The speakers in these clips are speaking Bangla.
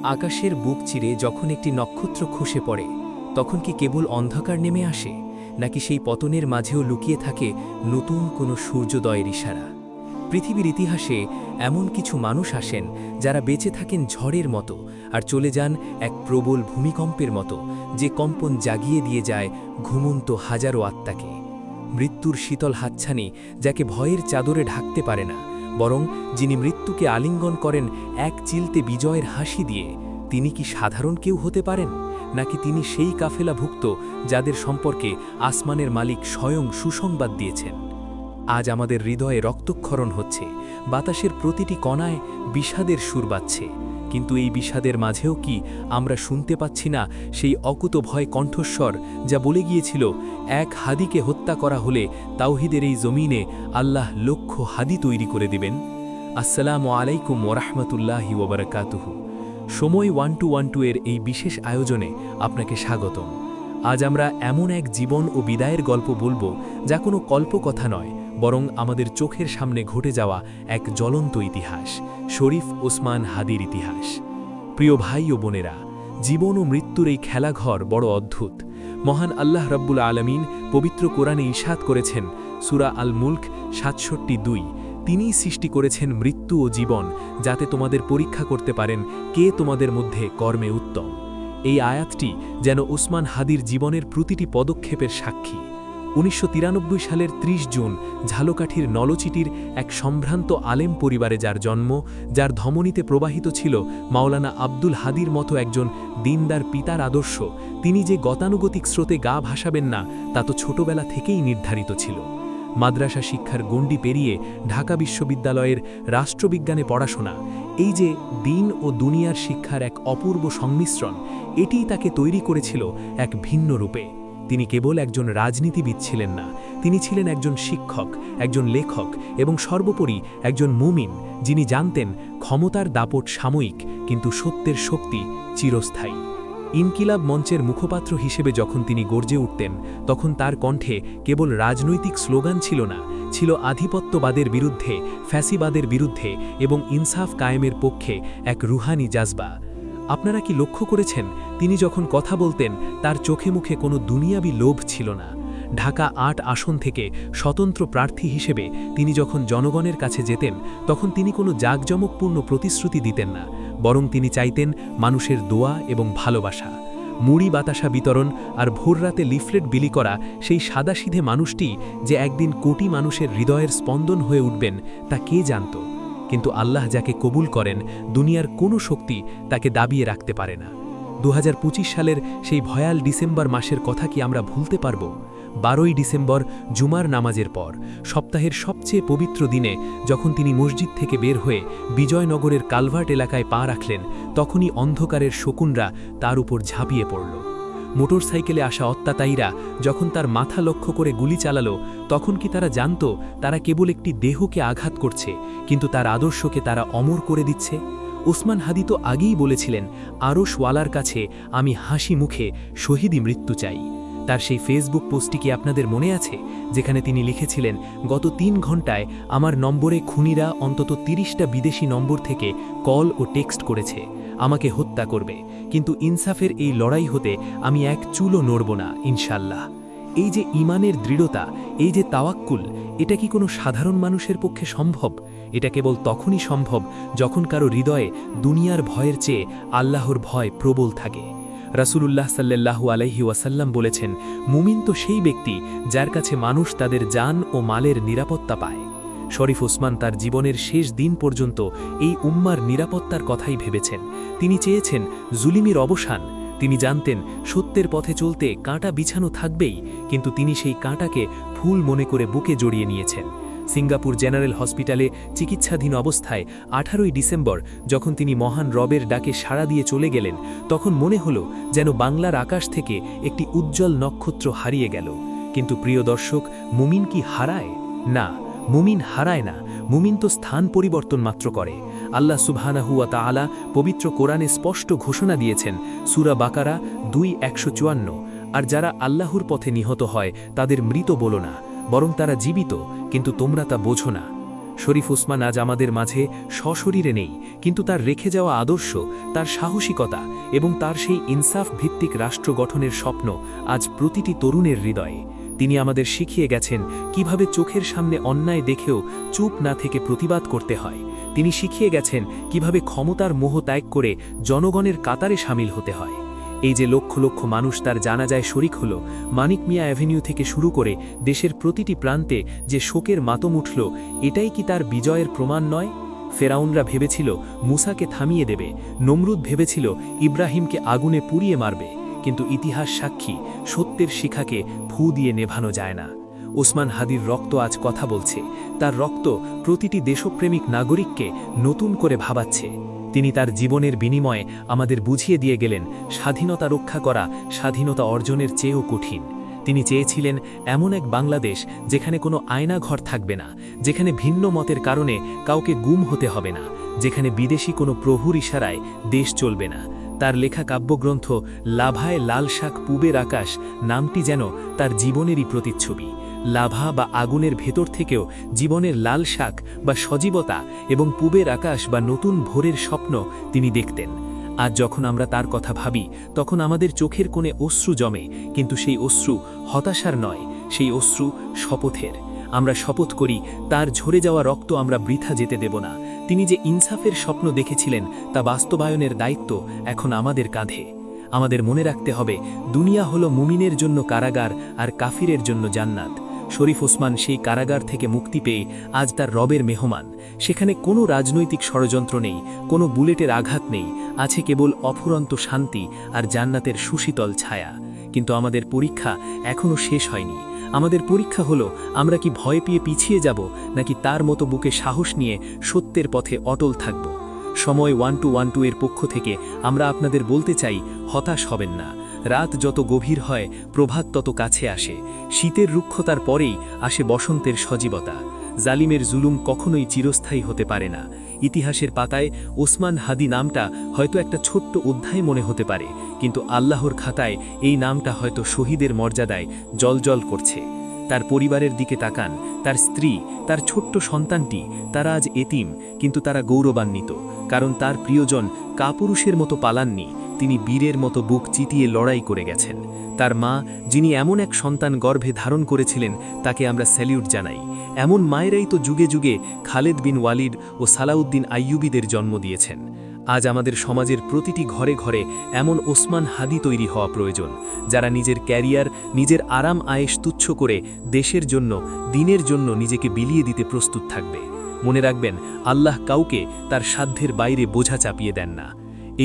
আকাশের বুক চিরে যখন একটি নক্ষত্র খসে পড়ে তখন কি কেবল অন্ধকার নেমে আসে, নাকি সেই পতনের মাঝেও লুকিয়ে থাকে নতুন কোনো সূর্যোদয়ের ইশারা? পৃথিবীর ইতিহাসে এমন কিছু মানুষ আসেন যারা বেঁচে থাকেন ঝড়ের মতো আর চলে যান এক প্রবল ভূমিকম্পের মতো, যে কম্পন জাগিয়ে দিয়ে যায় ঘুমন্ত হাজারো আত্মাকে। মৃত্যুর শীতল হাতছানি যাকে ভয়ের চাদরে ঢাকতে পারে না, বরং যিনি মৃত্যুকে আলিঙ্গন করেন এক চিলতে বিজয়ের হাসি দিয়ে, তিনি কি সাধারণ কেউ হতে পারেন, নাকি তিনি সেই কাফেলাভুক্ত যাদের সম্পর্কে আসমানের মালিক স্বয়ং সুসংবাদ দিয়েছেন? আজ আমাদের হৃদয়ে রক্তক্ষরণ হচ্ছে, বাতাসের প্রতিটি কণায় বিষাদের সুর বাজছে, কিন্তু এই বিষাদের মাঝেও কি আমরা শুনতে পাচ্ছি না সেই অকুতভয় কণ্ঠস্বর যা বলে গিয়েছিল, এক হাদিকে হত্যা করা হলে তাওহিদের এই জমিনে আল্লাহ লক্ষ হাদি তৈরি করে দিবেন? আসসালামু আলাইকুম ওরহমতুল্লাহি ওবরাকাতুহু। সময় 1212 এর এই বিশেষ আয়োজনে আপনাকে স্বাগতম। আজ আমরা এমন এক জীবন ও বিদায়ের গল্প বলবো যা কোনো কল্পকথা নয়, বরং আমাদের চোখের সামনে ঘটে যাওয়া এক জ্বলন্ত ইতিহাস, শরীফ ওসমান হাদির ইতিহাস। প্রিয় ভাই ও বোনেরা, জীবন ও মৃত্যুর এই খেলাঘর বড় অদ্ভুত। মহান আল্লাহ রব্বুল আলমিন পবিত্র কোরআনে ইরশাদ করেছেন, সূরা আল মুলক 67:2, তিনিই সৃষ্টি করেছেন মৃত্যু ও জীবন যাতে তোমাদের পরীক্ষা করতে পারেন কে তোমাদের মধ্যে কর্মে উত্তম। এই আয়াতটি যেন ওসমান হাদির জীবনের প্রতিটি পদক্ষেপের সাক্ষী। 1993 সালের 30 জুন ঝালকাঠির নলচিটির এক সম্ভ্রান্ত আলেম পরিবারে যার জন্ম, যার ধমনীতে প্রবাহিত ছিল মাওলানা আব্দুল হাদির মতো একজন দিনদার পিতার আদর্শ, তিনি যে গতানুগতিক স্রোতে গা ভাসাবেন না তা তো ছোটবেলা থেকেই নির্ধারিত ছিল। মাদ্রাসা শিক্ষার গণ্ডি পেরিয়ে ঢাকা বিশ্ববিদ্যালয়ের রাষ্ট্রবিজ্ঞানে পড়াশোনা, এই যে দিন ও দুনিয়ার শিক্ষার এক অপূর্ব সংমিশ্রণ, এটিই তাকে তৈরি করেছিল এক ভিন্ন রূপে। তিনি কেবল একজন রাজনীতিবিদ ছিলেন না, তিনি ছিলেন একজন শিক্ষক, একজন লেখক এবং সর্বোপরি একজন মুমিন, যিনি জানতেন ক্ষমতার দাপট সাময়িক, কিন্তু সত্যের শক্তি চিরস্থায়ী। ইনকিলাব মঞ্চের মুখপাত্র হিসেবে যখন তিনি গর্জে উঠতেন, তখন তার কণ্ঠে কেবল রাজনৈতিক স্লোগান ছিল না, ছিল আধিপত্যবাদের বিরুদ্ধে, ফ্যাসিবাদের বিরুদ্ধে এবং ইনসাফ কায়েমের পক্ষে এক রুহানি জাজবা। আপনারা কি লক্ষ্য করেছেন, তিনি যখন কথা বলতেন তার চোখে মুখে কোনো দুনিয়াবি লোভ ছিল না? ঢাকা ৮ আসন থেকে স্বতন্ত্র প্রার্থী হিসেবে তিনি যখন জনগণের কাছে যেতেন, তখন তিনি কোনো জাঁকজমকপূর্ণ প্রতিশ্রুতি দিতেন না, বরং তিনি চাইতেন মানুষের দোয়া এবং ভালোবাসা। মুড়ি বাতাসা বিতরণ আর ভোররাতে লিফলেট বিলি করা সেই সাদাসিধে মানুষটি যে একদিন কোটি মানুষের হৃদয়ের স্পন্দন হয়ে উঠবেন তা কে জানত? কিন্তু আল্লাহ যাকে কবুল করেন, দুনিয়ার কোনো শক্তি তাকে দাবিয়ে রাখতে পারে না। 2025 সালের সেই ভয়াল ডিসেম্বর মাসের কথা কি আমরা ভুলতে পারব? 12ই ডিসেম্বর জুমার নামাজের পর, সপ্তাহের সবচেয়ে পবিত্র দিনে যখন তিনি মসজিদ থেকে বের হয়ে বিজয়নগরের কালভার্ট এলাকায় পা রাখলেন, তখনই অন্ধকারের শকুনরা তার উপর ঝাঁপিয়ে পড়ল। মোটরসাইকেলে আসা অত্যাচারীরা যখন তার মাথা লক্ষ্য করে গুলি চালালো, তখন কি তারা জানত তারা কেবল একটি দেহকে আঘাত করছে, কিন্তু তার আদর্শকে তারা অমর করে দিচ্ছে? ওসমান হাদি তো আগেই বলেছিলেন, আরশওয়ালার কাছে আমি হাসি মুখে শহীদি মৃত্যু চাই। তার সেই ফেসবুক পোস্টটি কি আপনাদের মনে আছে, যেখানে তিনি লিখেছিলেন, গত 3 ঘন্টায় আমার নম্বরে খুনিরা অন্তত 30টা বিদেশি নম্বর থেকে কল ও টেক্সট করেছে, আমাকে হত্যা করবে, কিন্তু ইনসাফের এই লড়াই হতে আমি এক চুলও নড়ব না ইনশাল্লাহ। এই যে ইমানের দৃঢ়তা, এই যে তাওয়াক্কুল, এটা কি কোনো সাধারণ মানুষের পক্ষে সম্ভব? এটা কেবল তখনই সম্ভব যখন কারো হৃদয়ে দুনিয়ার ভয়ের চেয়ে আল্লাহর ভয় প্রবল থাকে। রাসূলুল্লাহ সাল্লাল্লাহু আলাইহি ওয়াসাল্লাম বলেছেন, মুমিন তো সেই ব্যক্তি যার কাছে মানুষ তাদের জান ও মালের নিরাপত্তা পায়। শরীফ ওসমান তার জীবনের শেষ দিন পর্যন্ত এই উম্মার নিরাপত্তার কথাই ভেবেছেন। তিনি চেয়েছেন জুলুমের অবসান। তিনি জানতেন সত্যের পথে চলতে কাঁটা বিছানো থাকবেই, কিন্তু তিনি সেই কাঁটাকে ফুল মনে করে বুকে জড়িয়ে নিয়েছেন। সিঙ্গাপুর জেনারেল হসপিটালে চিকিৎসাধীন অবস্থায় 18ই ডিসেম্বর যখন তিনি মহান রবের ডাকে সাড়া দিয়ে চলে গেলেন, তখন মনে হলো যেন বাংলার আকাশ থেকে একটি উজ্জ্বল নক্ষত্র হারিয়ে গেল। কিন্তু প্রিয় দর্শক, মুমিন কি হারায়? না, মুমিন হারায় না, মুমিন তো স্থান পরিবর্তন মাত্র করে। আল্লাহ সুবহানাহু ওয়া তাআলা পবিত্র কোরআনে স্পষ্ট ঘোষণা দিয়েছেন, সূরা বাকারা 2:154, আর যারা আল্লাহর পথে নিহত হয় তাদের মৃত বলো না, বরং তারা জীবিত, কিন্তু তোমরা তা বোঝো না। শরীফ ওসমান আজ আমাদের মাঝে সশরীরে নেই, কিন্তু তার রেখে যাওয়া আদর্শ, তার সাহসিকতা এবং তার সেই ইনসাফ ভিত্তিক রাষ্ট্র গঠনের স্বপ্ন আজ প্রতিটি তরুণের হৃদয়ে। তিনি আমাদের শিখিয়ে গেছেন কিভাবে চোখের সামনে অন্যায় দেখেও চুপ না থেকে প্রতিবাদ করতে হয়। তিনি শিখিয়ে গেছেন কিভাবে ক্ষমতার মোহ ত্যাগ করে জনগণের কাতারে সামিল হতে হয়। এই যে লক্ষ লক্ষ মানুষ তার জানাজায় শরিক হল, মানিক মিয়া অ্যাভিনিউ থেকে শুরু করে দেশের প্রতিটি প্রান্তে যে শোকের মাতম উঠল, এটাই কি তার বিজয়ের প্রমাণ নয়? ফেরাউনরা ভেবেছিল মুসাকে থামিয়ে দেবে, নমরুদ ভেবেছিল ইব্রাহিমকে আগুনে পুড়িয়ে মারবে, কিন্তু ইতিহাস সাক্ষী, সত্যের শিখাকে ফু দিয়ে নেভানো যায় না। ওসমান হাদির রক্ত আজ কথা বলছে, তার রক্ত প্রতিটি দেশপ্রেমিক নাগরিককে নতুন করে ভাবাচ্ছে। তিনি তার জীবনের বিনিময়ে আমাদের বুঝিয়ে দিয়ে গেলেন, স্বাধীনতা রক্ষা করা স্বাধীনতা অর্জনের চেয়েও কঠিন। তিনি চেয়েছিলেন এমন এক বাংলাদেশ যেখানে কোনো আয়নাঘর থাকবে না, যেখানে ভিন্ন মতের কারণে কাউকে গুম হতে হবে না, যেখানে বিদেশি কোনো প্রভুর ইশারায় দেশ চলবে না। তার লেখা কাব্যগ্রন্থ লাভায় লাল শাক পূবের আকাশ নামটি যেন তার জীবনেরই প্রতিচ্ছবি। লাভা বা আগুনের ভেতর থেকেও জীবনের লাল শাক বা সজীবতা এবং পূবের আকাশ বা নতুন ভোরের স্বপ্ন তিনি দেখতেন। আজ যখন আমরা তার কথা ভাবি, তখন আমাদের চোখের কোণে অশ্রু জমে, কিন্তু সেই অশ্রু হতাশার নয়, সেই অশ্রু শপথের। আমরা শপথ করি তার ঝরে যাওয়া রক্ত আমরা বৃথা যেতে দেব না। তিনি যে ইনসাফের স্বপ্ন দেখেছিলেন তা বাস্তবায়নের দায়িত্ব এখন আমাদের কাঁধে। আমাদের মনে রাখতে হবে, দুনিয়া হলো মুমিনের জন্য কারাগার আর কাফিরের জন্য জান্নাত। শরীফ ওসমান সেই কারাগার থেকে মুক্তি পেয়ে আজ তার রবের মেহমান। সেখানে কোনো রাজনৈতিক ষড়যন্ত্র নেই, কোনো বুলেটের আঘাত নেই, আছে কেবল অফুরন্ত শান্তি আর জান্নাতের সুশীতল ছায়া। কিন্তু আমাদের পরীক্ষা এখনও শেষ হয়নি। আমাদের পরীক্ষা হলো, আমরা কি ভয় পেয়ে পিছিয়ে যাব, নাকি তার মতো বুকে সাহস নিয়ে সত্যের পথে অটল থাকব। সময় 1212 এর পক্ষ থেকে আমরা আপনাদের বলতে চাই, হতাশ হবেন না। রাত যত গভীর হয়, প্রভাত তত কাছে আসে। শীতের রুক্ষতার পরেই আসে বসন্তের সজীবতা। জালিমের জুলুম কখনোই চিরস্থায়ী হতে পারে না। ইতিহাসের পাতায় ওসমান হাদি নামটা হয়তো একটা ছোট্ট অধ্যায় মনে হতে পারে, কিন্তু আল্লাহর খাতায় এই নামটা হয়তো শহীদের মর্যাদায় জ্বলজ্বল করছে। তার পরিবারের দিকে তাকান, তার স্ত্রী, তার ছোট্ট সন্তানটি, তারা আজ এতিম, কিন্তু তারা গৌরবান্বিত, কারণ তার প্রিয়জন কাপুরুষের মতো পালাননি, তিনি বীরের মতো বুক চিতিয়ে লড়াই করে গেছেন। তার মা, যিনি এমন এক সন্তান গর্ভে ধারণ করেছিলেন, তাকে আমরা স্যালিউট জানাই। এমন মায়েরাই তো যুগে যুগে খালেদ বিন ওয়ালিদ ও সালাউদ্দিন আইয়ুবীদের জন্ম দিয়েছেন। আজ আমাদের সমাজের প্রতিটি ঘরে ঘরে এমন ওসমান হাদি তৈরি হওয়া প্রয়োজন, যারা নিজের ক্যারিয়ার, নিজের আরাম আয়েশ তুচ্ছ করে দেশের জন্য, দিনের জন্য নিজেকে বিলিয়ে দিতে প্রস্তুত থাকবে। মনে রাখবেন, আল্লাহ কাউকে তার সাধ্যের বাইরে বোঝা চাপিয়ে দেন না।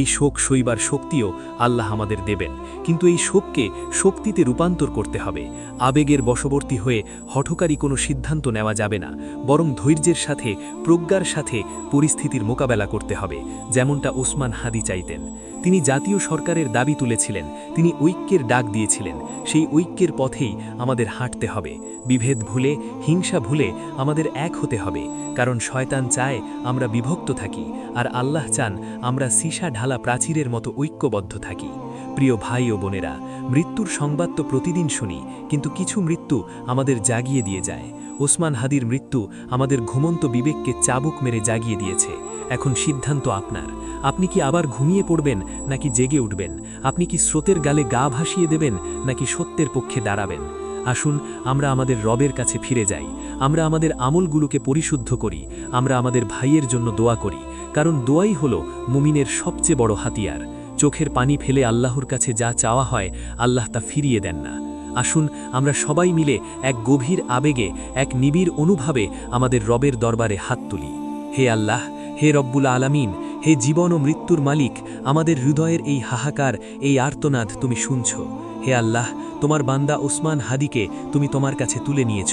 এই শোক সইবার শক্তিও আল্লাহ আমাদের দেবেন, কিন্তু এই শোককে শক্তিতে রূপান্তর করতে হবে। আবেগের বশবর্তী হয়ে হঠকারী কোনো সিদ্ধান্ত নেওয়া যাবে না, বরং ধৈর্যের সাথে, প্রজ্ঞার সাথে পরিস্থিতির মোকাবেলা করতে হবে, যেমনটা ওসমান হাদি চাইতেন। তিনি জাতীয় সরকারের দাবি তুলেছিলেন, তিনি ঐক্যের ডাক দিয়েছিলেন। সেই ঐক্যের পথেই আমাদের হাঁটতে হবে। বিভেদ ভুলে, হিংসা ভুলে আমাদের এক হতে হবে, কারণ শয়তান চায় আমরা বিভক্ত থাকি, আর আল্লাহ চান আমরা সীসা ঢালা প্রাচীরের মতো ঐক্যবদ্ধ থাকি। প্রিয় ভাই ও বোনেরা, মৃত্যুর সংবাদ তো প্রতিদিন শুনি, কিন্তু কিছু মৃত্যু আমাদের জাগিয়ে দিয়ে যায়। ওসমান হাদির মৃত্যু আমাদের ঘুমন্ত বিবেককে চাবুক মেরে জাগিয়ে দিয়েছে। এখন সিদ্ধান্ত আপনার। আপনি কি আবার ঘুমিয়ে পড়বেন, নাকি জেগে উঠবেন? আপনি কি স্রোতের গালে গা ভাসিয়ে দেবেন, নাকি সত্যের পক্ষে দাঁড়াবেন? আসুন আমরা আমাদের রবের কাছে ফিরে যাই। আমরা আমাদের আমলগুলোকে পরিশুদ্ধ করি। আমরা আমাদের ভাইয়ের জন্য দোয়া করি, কারণ দোয়াই হলো মুমিনের সবচেয়ে বড় হাতিয়ার। চোখের পানি ফেলে আল্লাহর কাছে যা চাওয়া হয়, আল্লাহ তা ফিরিয়ে দেন না। আসুন আমরা সবাই মিলে এক গভীর আবেগে, এক নিবিড় অনুভবে আমাদের রবের দরবারে হাত তুলি। হে আল্লাহ, হে রব্বুল আলামিন, হে জীবন ও মৃত্যুর মালিক, আমাদের হৃদয়ের এই হাহাকার, এই আর্তনাদ তুমি শুনছ। হে আল্লাহ, তোমার বান্দা ওসমান হাদিকে তুমি তোমার কাছে তুলে নিয়েছ।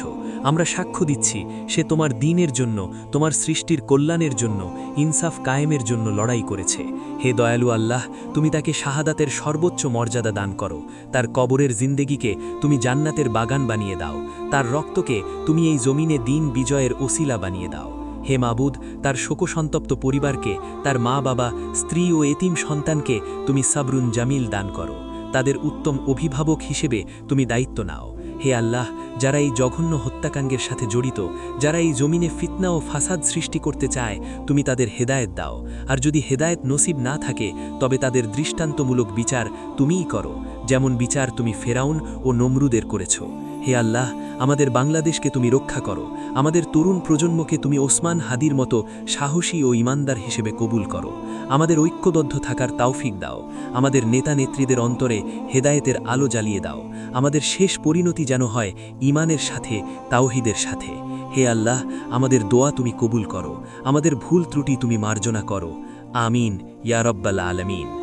আমরা সাক্ষ্য দিচ্ছি, সে তোমার দ্বীনের জন্য, তোমার সৃষ্টির কল্যাণের জন্য, ইনসাফ কায়েমের জন্য লড়াই করেছে। হে দয়ালু আল্লাহ, তুমি তাকে শাহাদাতের সর্বোচ্চ মর্যাদা দান করো। তার কবরের জিন্দেগিকে তুমি জান্নাতের বাগান বানিয়ে দাও। তার রক্তকে তুমি এই জমিনে দিন বিজয়ের ওসিলা বানিয়ে দাও। হে মাবুদ, তার শোকসন্তপ্ত পরিবারকে, তার মা বাবা, স্ত্রী ও এতিম সন্তানকে তুমি সাবরুন জামিল দান করো। তাদের উত্তম অভিভাবক হিসেবে তুমি দায়িত্ব নাও। হে আল্লাহ, যারা এই জঘন্য হত্যাকাণ্ডের সাথে জড়িত, যারা এই জমিনে ফিতনা ও ফাসাদ সৃষ্টি করতে চায়, তুমি তাদের হেদায়েত দাও। আর যদি হেদায়েত নসিব না থাকে, তবে তাদের দৃষ্টান্তমূলক বিচার তুমিই করো, যেমন বিচার তুমি ফেরাউন ও নমরুদের করেছ। হে আল্লাহ, আমাদের বাংলাদেশকে তুমি রক্ষা করো। আমাদের তরুণ প্রজন্মকে তুমি ওসমান হাদির মতো সাহসী ও ইমানদার হিসেবে কবুল করো। আমাদের ঐক্যবদ্ধ থাকার তাওফিক দাও। আমাদের নেতা নেত্রীদের অন্তরে হেদায়েতের আলো জ্বালিয়ে দাও। আমাদের শেষ পরিণতি যেন হয় ঈমানের সাথে, তাওহীদের সাথে। হে আল্লাহ, আমাদের দোয়া তুমি কবুল করো। আমাদের ভুল ত্রুটি তুমি মার্জনা করো। আমিন ইয়া রব্বাল আলামিন।